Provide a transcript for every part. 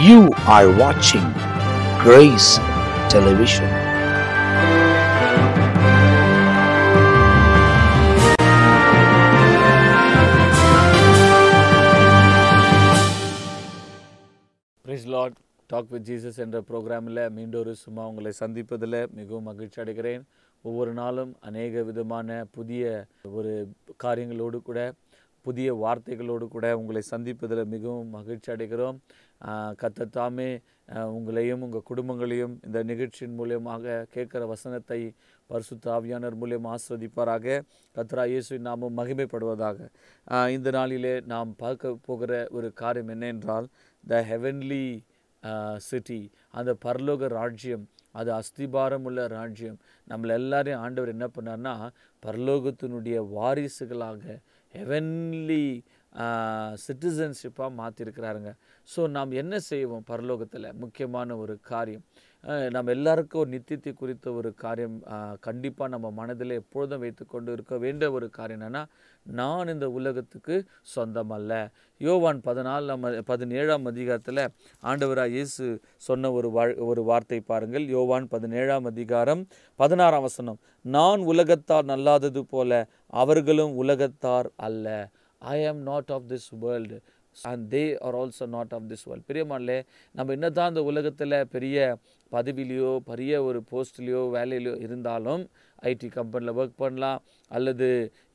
You are watching Grace Television. Praise Lord. Talk with Jesus என்ற ப்ரோக்ராமில் மீண்டும் சும்மா உங்களை சந்திப்பதில் மிகவும் மகிழ்ச்சி அடைகிறேன். ஒவ்வொரு நாளும் அநேக விதமான புதிய ஒரு காரியங்களோடு கூட புதிய வார்த்தைகளோடு கூட உங்களை சந்திப்பதில் மிகவும் மகிழ்ச்சி அடைகிறோம். கர்த்தர் தாமே உங்களையும் உங்கள் குடும்பங்களையும் இந்த நிகழ்ச்சியின் மூலியமாக கேட்குற வசனத்தை பரிசுத்த ஆவியானவர் மூலியம் ஆஸ்வதிப்பாராக. கர்த்தராகிய இயேசுவின் நாமம் மகிமைப்படுவதாக. இந்த நாளிலே நாம் பார்க்க போகிற ஒரு காரியம் என்னென்றால், த ஹெவன்லி சிட்டி, அந்த பரலோக ராஜ்யம், அது அஸ்திபாரம் உள்ள ராஜ்யம். நம்மளை எல்லாரையும் ஆண்டவர் என்ன பண்ணார்னா பரலோகத்தினுடைய வாரிசுகளாக ஹெவன்லி சிட்டிசன்ஷிப்பாக மாற்றிருக்கிறாருங்க. ஸோ நாம் என்ன செய்வோம் பரலோகத்தில்? முக்கியமான ஒரு காரியம், நம்ம எல்லாருக்கும் ஒரு நித்தியத்தை குறித்த ஒரு காரியம் கண்டிப்பாக நம்ம மனதில் எப்பொழுதும் வைத்து கொண்டு இருக்க வேண்டிய ஒரு காரியம் என்னென்னா, நான் இந்த உலகத்துக்கு சொந்தம் அல்ல. யோவான் 17ஆம் அதிகாரத்தில் ஆண்டவராக இயேசு சொன்ன ஒரு வார்த்தை பாருங்கள். யோவான் 17ஆம் அதிகாரம் 16ஆம் வசனம், நான் உலகத்தார் அல்லாதது போல அவர்களும் உலகத்தார் அல்ல. I am not of this world and they are also not of this world. பிரியமானே, நம்ம என்னதான் இந்த உலகத்தில் பெரிய பதவியிலையோ பெரிய ஒரு போஸ்ட்லேயோ வேலையிலையோ இருந்தாலும், ஐடி கம்பெனியில் ஒர்க் பண்ணலாம், அல்லது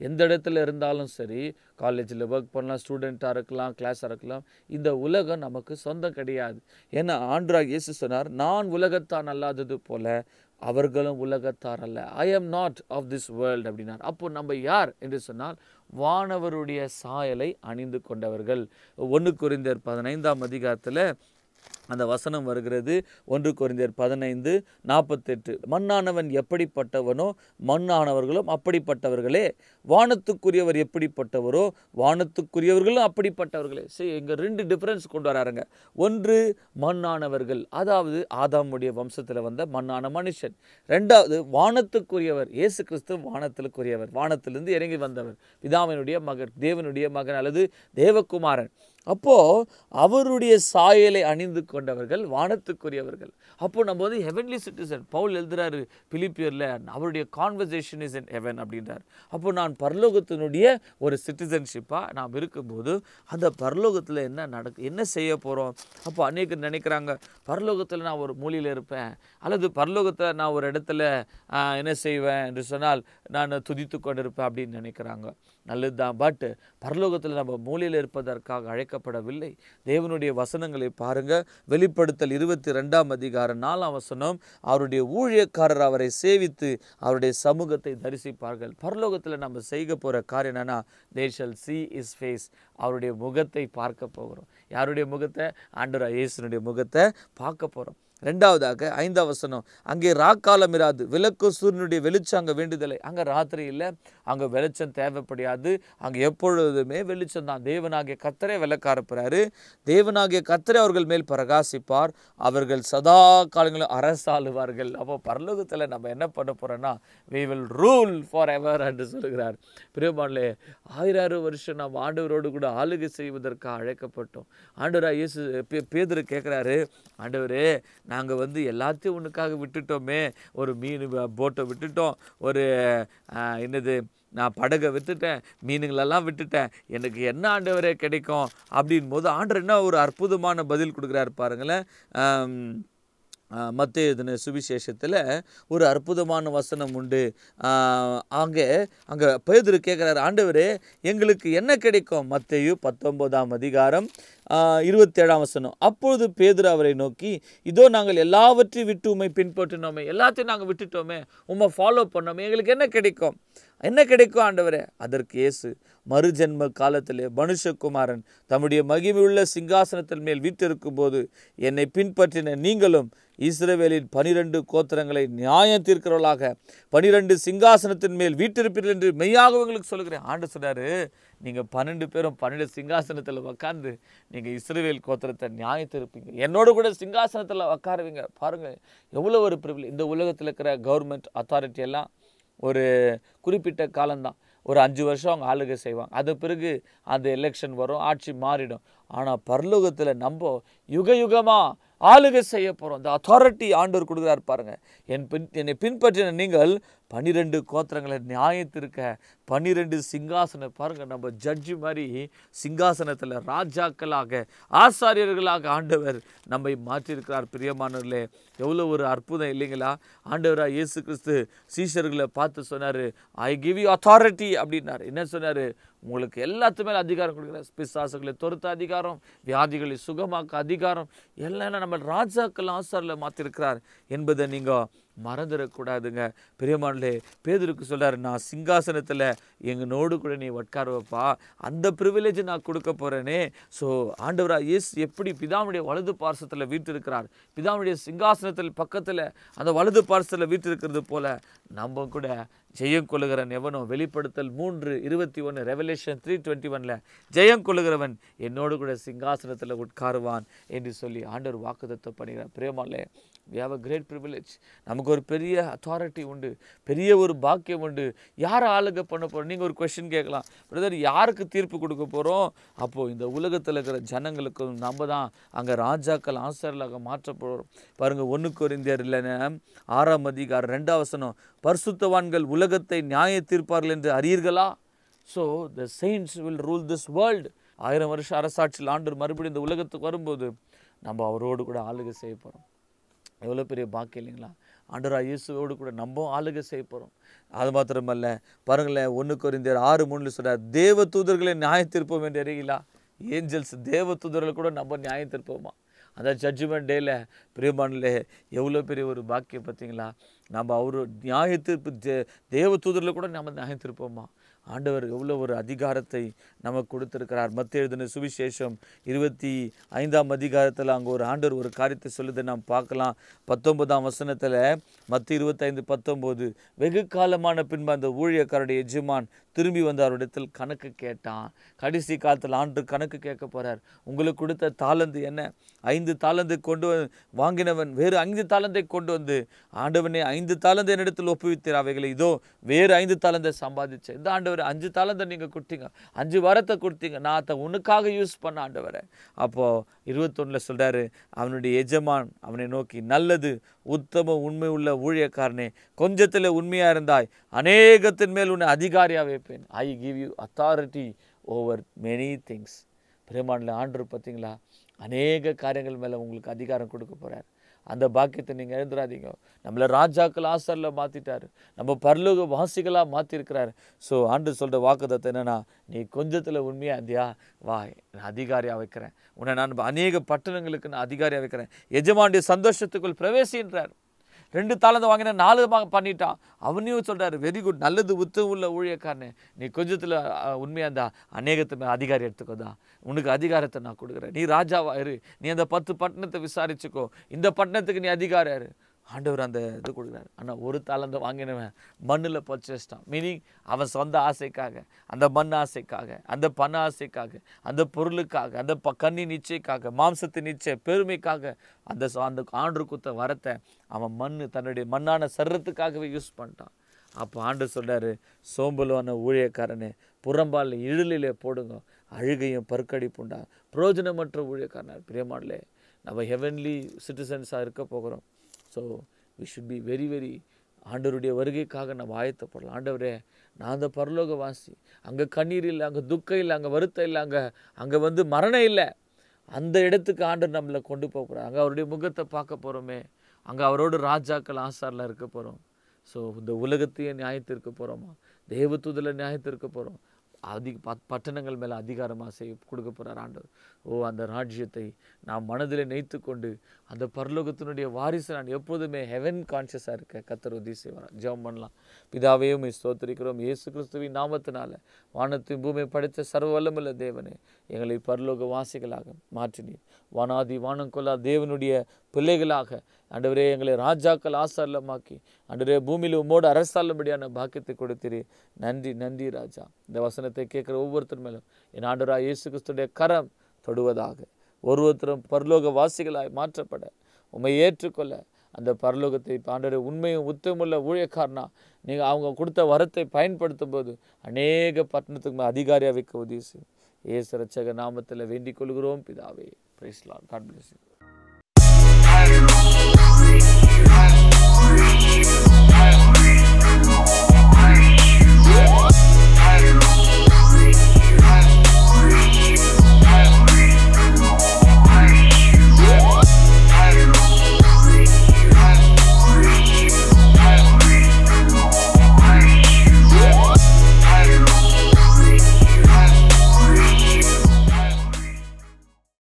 எந்த இடத்துல இருந்தாலும் சரி, காலேஜில் ஒர்க் பண்ணலாம், ஸ்டூடெண்ட்டாக இருக்கலாம், கிளாஸாக இருக்கலாம், இந்த உலகம் நமக்கு சொந்தம் கிடையாது. ஏன்னா ஆண்டவராகிய இயேசு சொன்னார், நான் உலகத்தான் அல்லாதது போல அவர்களும் உலகத்தார் அல்ல. ஐ am not of this world அப்படின்னார். அப்போ நம்ம யார் என்று சொன்னால், வானவருடைய சாயலை அணிந்து கொண்டவர்கள். 1 கொரிந்தியர் 15ஆம் அதிகாரத்தில் அந்த வசனம் வருகிறது. 1 கொரிந்தியர் 15:48, மண்ணானவன் எப்படிப்பட்டவனோ மண்ணானவர்களும் அப்படிப்பட்டவர்களே, வானத்துக்குரியவர் எப்படிப்பட்டவரோ வானத்துக்குரியவர்களும் அப்படிப்பட்டவர்களே. சரி, இங்கே 2 டிஃப்ரென்ஸ் கொண்டு வராருங்க. ஒன்று மண்ணானவர்கள், அதாவது ஆதாமுடைய வம்சத்தில் வந்த மண்ணான மனுஷன். 2வது வானத்துக்குரியவர், இயேசு கிறிஸ்து வானத்திற்குரியவர், வானத்திலிருந்து இறங்கி வந்தவர், பிதாவினுடைய மகன், தேவனுடைய மகன் அல்லது தேவகுமாரன். அப்போது அவருடைய சாயலை அணிந்து கொண்டவர்கள் வானத்துக்குரியவர்கள். அப்போது நம்ம வந்து ஹெவன்லி சிட்டிசன். பவுல் எழுதுறாரு பிலிப்பியரில், அவருடைய கான்வர்சேஷன் இஸ் இன் ஹெவன் அப்படின்றார். அப்போது நான் பரலோகத்தினுடைய ஒரு சிட்டிசன்ஷிப்பாக நாம் இருக்கும்போது அந்த பரலோகத்தில் என்ன செய்ய போகிறோம்? அப்போ அநேகர் நினைக்கிறாங்க, பரலோகத்தில் நான் ஒரு மூலையில் இருப்பேன், அல்லது பரலோகத்தில் நான் ஒரு இடத்துல என்ன செய்வேன் என்று சொன்னால் நான் துதித்து கொண்டு இருப்பேன் அப்படின்னு நினைக்கிறாங்க. நல்லது தான். பட் பரலோகத்தில் நம்ம மூலையில் இருப்பதற்காக அழைக்கப்படவில்லை. தேவனுடைய வசனங்களை பாருங்கள். வெளிப்படுத்தல் 22ஆம் அதிகாரம் 4ஆம் வசனம், அவருடைய ஊழியக்காரர் அவரை சேவித்து அவருடைய சமூகத்தை தரிசிப்பார்கள். பரலோகத்தில் நம்ம செய்ய போகிற காரியம் என்னன்னா, they shall see his face, அவருடைய முகத்தை பார்க்க போகிறோம். யாருடைய முகத்தை? ஆண்டவராகிய இயேசுவினுடைய முகத்தை பார்க்க போகிறோம். 2வதாக 5ஆம் வசனம், அங்கே ராக்காலம் இராது, விளக்கு சூரியனுடைய வெளிச்சம் அங்கே வேண்டுதலை. அங்கே ராத்திரி இல்லை, அங்கே வெளிச்சம் தேவைப்படாது, அங்கே எப்பொழுதுமே வெளிச்சம் தான். தேவனாகிய கர்த்தரே விளக்காரப்படுறாரு. தேவனாகிய கர்த்தரே அவர்கள் மேல் பிரகாசிப்பார், அவர்கள் சதா காலங்களும் அரசாளுவார்கள். அப்போ பரலோகத்தில் நம்ம என்ன பண்ண போகிறோன்னா, we will rule forever என்று சொல்கிறார். பிரியமானே, 1000 வருஷம் நாம் ஆண்டவரோடு கூட ஆளுகை செய்வதற்காக அழைக்கப்பட்டோம். ஆண்டவராகிய இயேசு பேதுரு கேட்குறாரு, ஆண்டவரே, நாங்கள் வந்து எல்லாத்தையும் உனக்காக விட்டுட்டோமே, ஒரு மீன் போட்டை விட்டுட்டோம், ஒரு நான் படகை விட்டுட்டேன், மீனுங்களெல்லாம் விட்டுட்டேன், எனக்கு என்ன ஆண்டவரே கிடைக்கும் அப்படின் போது ஆண்டவர் என்ன ஒரு அற்புதமான பதில் கொடுக்குறாரு பாருங்களேன். மத்தேயு எழுதின சுவிசேஷத்தில் ஒரு அற்புதமான வசனம் உண்டு. அங்கே பேதுரு கேட்குறாரு, ஆண்டவரே எங்களுக்கு என்ன கிடைக்கும்? மத்தேயு 19ஆம் அதிகாரம் 27ஆம் வசனம், அப்பொழுது பேதுரு அவரை நோக்கி, இதோ நாங்கள் எல்லாவற்றையும் விட்டு உம்மை பின்பற்றினோமே, எல்லாத்தையும் நாங்கள் விட்டுட்டோமே, உம்மை ஃபாலோ பண்ணோமே, எங்களுக்கு என்ன கிடைக்கும்? என்ன கிடைக்கும் ஆண்டவரே? அதற்கு இயேசு, மறுஜென்ம காலத்திலே மனுஷகுமாரன் தம்முடைய மகிமையுள்ள சிங்காசனத்தின் மேல் வீற்றிருக்கும் போது என்னை பின்பற்றின நீங்களும் இஸ்ரவேலின் 12 கோத்திரங்களை நியாயம் தீர்க்கிறவர்களாக 12 சிங்காசனத்தின் மேல் வீற்றிருப்பீர்கள் என்று மெய்யாக உங்களுக்கு சொல்லுகிறேன். ஆண்டு சொன்னாரு, நீங்கள் 12 பேரும் 12 சிங்காசனத்தில் உட்கார்ந்து நீங்கள் இஸ்ரவேல் கோத்திரத்தை நியாயம் தீர்ப்பீங்க, என்னோட கூட சிங்காசனத்தில் உட்காருவீங்க. பாருங்கள் எவ்வளோ ஒரு ப்ரிவிலேஜ். இந்த உலகத்தில் இருக்கிற கவர்மெண்ட் அத்தாரிட்டி எல்லாம் ஒரு குறிப்பிட்ட காலம்தான். ஒரு 5 வருஷம் அவங்க ஆளுகை செய்வாங்க. அது பிறகு அந்த எலெக்ஷன் வரும், ஆட்சி மாறிடும். ஆனால் பரலோகத்தில் நம்ம யுக யுகமாக ஆளுகை செய்ய போகிறோம். இந்த அத்தாரிட்டி ஆண்டவர் கொடுக்குறாரு பாருங்க. என்னை பின்பற்றின நீங்கள் 12 கோத்திரங்களை நியாயத்திருக்க 12 சிங்காசனம் பாருங்கள். நம்ம ஜட்ஜி மாதிரி சிங்காசனத்தில் ராஜாக்களாக ஆசாரியர்களாக ஆண்டவர் நம்மை மாற்றியிருக்கிறார். பிரியமானவர்களே, எவ்வளோ ஒரு அற்புதம் இல்லைங்களா? ஆண்டவராக இயேசு கிறிஸ்து சீஷர்களை பார்த்து சொன்னார், ஐ கிவ் யூ அத்தாரிட்டி அப்படின்னாரு. என்ன சொன்னார்? உங்களுக்கு எல்லாத்து மேலே அதிகாரம் கொடுக்குறார். பிசாசுகளை துரத்த அதிகாரம், வியாதிகளை சுகமாக்க அதிகாரம், எல்லாம் நம்ம ராஜாக்கள் ஆசாரில் மாற்றிருக்கிறார் என்பதை நீங்கள் மறந்துடக்கூடாதுங்க. பிரியமானே, பேதுருக்கு சொல்கிறார், நான் சிங்காசனத்தில் எங்களோடு கூட நீ உட்கார வைப்பா, அந்த ப்ரிவிலேஜ் நான் கொடுக்க போகிறேனே. ஸோ ஆண்டவராக இயேசு எப்படி பிதாவுடைய வலது பார்சத்தில் வீட்டிருக்கிறார், பிதாவுடைய சிங்காசனத்தில் பக்கத்தில் அந்த வலது பார்சத்தில் வீட்டிருக்கிறது போல நம்ம கூட ஜெயம் கொள்ளுகிறவன் எவனோ, வெளிப்படுத்தல் 3:21, ரெவலேஷன் 3:21 ஜெயம் கொள்ளுகிறவன் என்னோடு கூட சிங்காசனத்தில் உட்காருவான் என்று சொல்லி ஆண்டவர் வாக்குத்தத்தம் பண்ணுகிறார். பிரியமானே, we have a great privilege. நமக்கு ஒரு பெரிய அத்தாரிட்டி உண்டு, பெரிய ஒரு பாக்கியம் உண்டு. யாரை ஆளுகை பண்ண போகிறோம்? நீங்கள் ஒரு கொஸ்டின் கேட்கலாம், பிரதர் யாருக்கு தீர்ப்பு கொடுக்க போகிறோம்? அப்போது இந்த உலகத்தில் இருக்கிற ஜனங்களுக்கு நம்ம தான் அங்கே ராஜாக்கள் ஆசாரியர்களாக மாற்றப்படுறோம். பாருங்கள், 1 கொரிந்தியர் 6:2 பரிசுத்தவான்கள் உலகத்தை நியாய தீர்ப்பார்கள் என்று அறியீர்களா? So the saints will rule this world. 1000 வருஷம் அரசாட்சியில் ஆண்டவர் மறுபடியும் இந்த உலகத்துக்கு வரும்போது நம்ம அவரோடு கூட ஆளுகை செய்ய போகிறோம். எவ்வளோ பெரிய பாக்கியம் இல்லைங்களா? ஆண்டவராக இயேசுவோடு கூட நம்ம ஆளுகை செய்ய போகிறோம். அது மாத்திரமல்ல, பாருங்களேன், 1 கொரிந்தியர் 6:3 சொல்கிறார், தேவ தூதர்களை நியாய தீர்ப்போம் என்று அறியீங்களா? ஏஞ்சல்ஸ், தேவ தூதர்களை கூட நம்ம நியாயம் தீர்ப்போமா? அந்த ஜட்ஜ்மெண்ட் டேல பிரியமானே, எவ்வளோ பெரிய ஒரு பாக்கியம் பார்த்தீங்களா? நம்ம அவரு நியாய தீர்ப்பு தேவ தூதரில் கூட நம்ம நியாயம் தீர்ப்போமா? ஆண்டவர் எவ்வளோ ஒரு அதிகாரத்தை நமக்கு கொடுத்துருக்கிறார். மத்தேயு எழுதின சுவிசேஷம் 25 அங்கே ஒரு ஆண்டவர் ஒரு காரியத்தை சொல்லுதை நாம் பார்க்கலாம். 19ஆம் வசனத்தில் மத்தேயு 25:19, வெகு காலமான பின்பு அந்த ஊழியக்காரருடைய எஜமான் திரும்பி வந்து அவரிடத்தில் கணக்கு கேட்டான். கடைசி காலத்தில் ஆண்டு கணக்கு கேட்க போகிறார். உங்களுக்கு கொடுத்த தாளந்து என்ன? 5 தாளந்தை கொண்டு வாங்கினவன் வேறு 5 தாளந்தை கொண்டு வந்து, ஆண்டவனே 5 தாளந்தை என்னிடத்தில் ஒப்புவித்தீர், அவைகளை இதோ வேறு 5 தாளந்தை சம்பாதிச்சேன். இந்த ஆண்டவர் 5 தாளந்தை நீங்கள் கொடுத்தீங்க, 5 வரத்தை கொடுத்தீங்க, நான் அதை உனக்காக யூஸ் பண்ண ஆண்டவரை. அப்போது 21 சொல்கிறாரு, அவனுடைய எஜமான் அவனை நோக்கி, நல்லது உத்தம உண்மை உள்ள ஊழியக்காரனே, கொஞ்சத்தில் உண்மையாக இருந்தாய், அநேகத்தின் மேல் உன்னை அதிகாரியாக வைப்பேன். I give you authority over many things. பிரேமானில் ஆண்டவர் பார்த்தீங்களா, அநேக காரியங்கள் மேலே உங்களுக்கு அதிகாரம் கொடுக்க போகிறார். அந்த பாக்கியத்தை நீங்கள் எழுந்துடாதீங்க. நம்மளை ராஜாக்கள் ஆசாரில் மாற்றிட்டார், நம்ம பரலோக வாசிகளாக மாற்றிருக்கிறார். ஸோ ஆண்டு சொல்கிற வாக்குத்தத்தம் என்னென்னா, நீ கொஞ்சத்தில் உண்மையாக இருந்தியா, வா நான் அதிகாரியாக வைக்கிறேன் உன்னை, நான் அநேக பட்டணங்களுக்கு நான் அதிகாரியாக வைக்கிறேன், எஜமானுடைய சந்தோஷத்துக்குள் பிரவேசின்றார். 2 தாளந்து வாங்கினா 4 பண்ணிட்டான். அவனையும் சொல்கிறாரு, வெரி குட், நல்லது உத்தம உள்ள ஊழியக்காரனே, நீ கொஞ்சத்தில் உண்மையாக இருந்தா அநேகத்தை அதிகாரி எடுத்துக்கோதா, உனக்கு அதிகாரத்தை நான் கொடுக்குறேன், நீ ராஜாவா இரு, நீ அந்த 10 பட்டணத்தை விசாரிச்சுக்கோ, இந்த பட்டணத்துக்கு நீ அதிகாரம் இரு. ஆண்டவர் அந்த இது கொடுக்குறாரு. ஆனால் 1 தாளந்தை வாங்கினவன் மண்ணில் பச்சைச்சிட்டான். மீனிங் அவன் சொந்த ஆசைக்காக, அந்த மண் ஆசைக்காக, அந்த பண ஆசைக்காக, அந்த பொருளுக்காக, அந்த கண்ணி நிச்சயக்காக, மாம்சத்தின் நிச்சய பெருமைக்காக அந்த ஆண்டு கொடுத்த வரத்தை அவன் தன்னுடைய மண்ணான சரீரத்துக்காகவே யூஸ் பண்ணிட்டான். அப்போ ஆண்டு சொல்கிறாரு, சோம்பலான ஊழியக்காரனே, புறம்பால் இழிலே போடுங்க, அழுகையும் பருக்கடிப்புண்டா, பிரயோஜனமற்ற ஊழியக்காரனார். பிரியமானே, நம்ம ஹெவன்லி சிட்டிசன்ஸாக இருக்க போகிறோம். So we should be very very ஆண்டவருடைய வருகைக்காக நம்ம ஆயத்தப்படலாம். ஆண்டவரே, நான் அந்த பரலோக வாசி, அங்கே கண்ணீர் இல்லை, அங்கே துக்கம் இல்லை, அங்கே வருத்தம் இல்லை, அங்கே மரணம் இல்லை, அந்த இடத்துக்கு ஆண்டவர் நம்மளை கொண்டு போக போகிறோம். அங்கே அவருடைய முகத்தை பார்க்க போகிறோமே, அங்கே அவரோட ராஜாக்கள் ஆசாரில் இருக்க போகிறோம். ஸோ இந்த உலகத்தையே நியாயத்திருக்க போகிறோமா, தேவதூதரில் நியாயத்திருக்க போகிறோம், பட்டணங்கள் மேலே அதிகாரமாக கொடுக்க போகிறார் ஆண்டவர். அந்த ராஜ்யத்தை நாம் மனதில் நினைத்து கொண்டு அந்த பரலோகத்தினுடைய வாரிசு நான் எப்போதுமே ஹெவன் கான்ஷியஸாக இருக்க கர்த்தர் உதவி செய்வார். ஜெபம் பண்ணலாம். பிதாவையும் ஸ்தோத்திரிக்கிறோம், இயேசு கிறிஸ்துவின் நாமத்தினால. வானத்தையும் பூமியை படைத்த சர்வ வல்லமுள்ள தேவனே, எங்களை பரலோக வாசிகளாக மாற்றினீர். வானாதி வானம் கொள்ளா தேவனுடைய பிள்ளைகளாக ஆண்டவரே எங்களை ராஜாக்கள் ஆசாரமாக்கி ஆண்டவரே பூமியில் உம்மோடு அரசாளும்படியான பாக்கியத்தை கொடுத்தீரே. நன்றி நன்றி ராஜா. இந்த வசனத்தை கேட்குற ஒவ்வொருத்தர் மேலும் என் ஆண்டவராக இயேசு கிறிஸ்துடைய கரம் தொடுவதாக, ஒருவருத்தரும் பரலோக வாசிகளாய் மாற்றப்பட, உம்மை ஏற்றுக்கொள்ள அந்த பரலோகத்தை ஆண்டவரே உண்மையும் உத்தமுள்ள ஊழியக்காரனா நீங்கள் அவங்க கொடுத்த வரத்தை பயன்படுத்தும் போது அநேக பட்டணத்துக்கு அதிகாரியாக வைக்க உதவி செய்யும். இயேசு ரட்சக நாமத்தில் வேண்டிக் கொள்கிறோம் பிதாவே. Praise the Lord. God bless you.